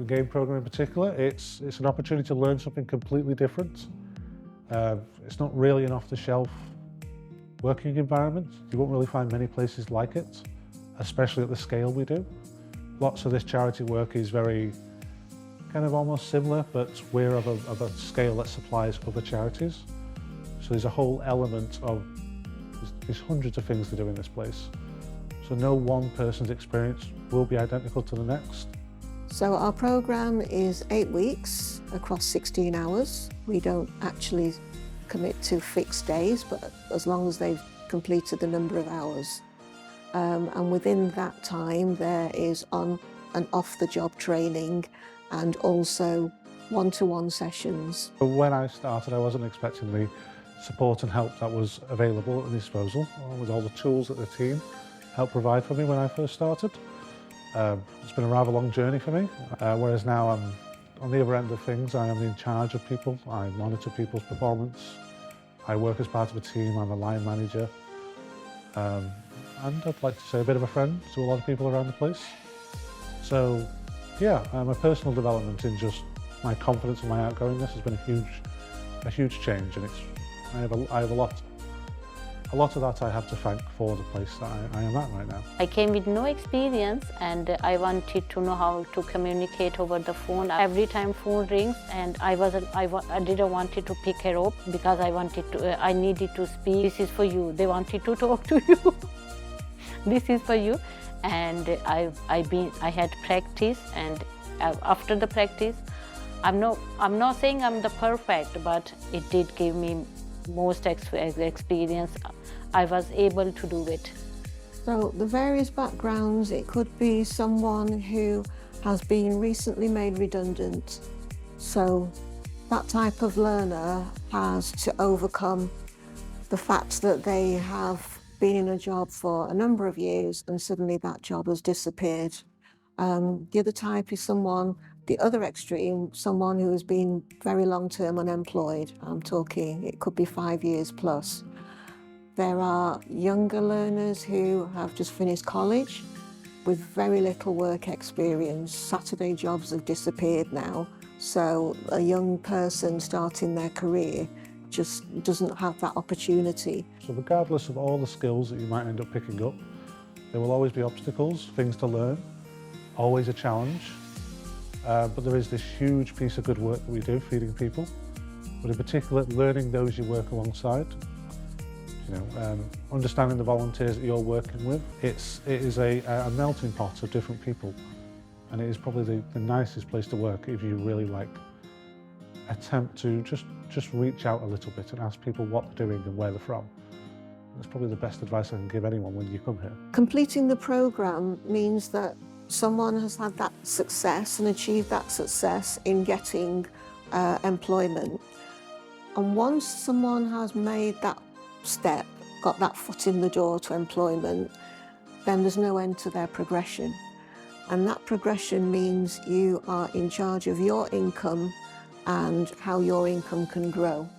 game program in particular, it's an opportunity to learn something completely different. It's not really an off-the-shelf working environment. You won't really find many places like it, especially at the scale we do. Lots of this charity work is very kind of almost similar, but we're of a scale that supplies other charities. So there's a whole element of, there's hundreds of things to do in this place. So no one person's experience will be identical to the next. So our programme is 8 weeks across 16 hours. We don't actually commit to fixed days, but as long as they've completed the number of hours. And within that time, there is on and off the job training and also one-to-one sessions. When I started, I wasn't expecting the support and help that was available at my disposal, with all the tools that the team helped provide for me when I first started. It's been a rather long journey for me, whereas now I'm on the other end of things. I am in charge of people, I monitor people's performance, I work as part of a team, I'm a line manager, and I'd like to say a bit of a friend to a lot of people around the place. So yeah, my personal development in just my confidence and my outgoingness has been a huge change, and I have a lot of that I have to thank for the place that I am at right now. I came with no experience and I wanted to know how to communicate over the phone. Every time phone rings and I didn't want to pick her up because I needed to speak. This is for you. They wanted to talk to you. This is for you. And I had practice, and after the practice, I'm not saying I'm the perfect, but it did give me most experience. I was able to do it. So the various backgrounds, it could be someone who has been recently made redundant. So that type of learner has to overcome the fact that they have been in a job for a number of years and suddenly that job has disappeared. The other type is the other extreme, someone who has been very long-term unemployed. I'm talking, it could be 5 years plus. There are younger learners who have just finished college with very little work experience. Saturday jobs have disappeared now, so a young person starting their career just doesn't have that opportunity. So regardless of all the skills that you might end up picking up, there will always be obstacles, things to learn, always a challenge. But there is this huge piece of good work that we do, feeding people, but in particular, learning those you work alongside. Understanding the volunteers that you're working with. It is a melting pot of different people, and it is probably the nicest place to work if you really attempt to just reach out a little bit and ask people what they're doing and where they're from. That's probably the best advice I can give anyone when you come here. Completing the programme means that someone has had that success and achieved that success in getting employment. And once someone has made that step, got that foot in the door to employment, then there's no end to their progression. And that progression means you are in charge of your income and how your income can grow.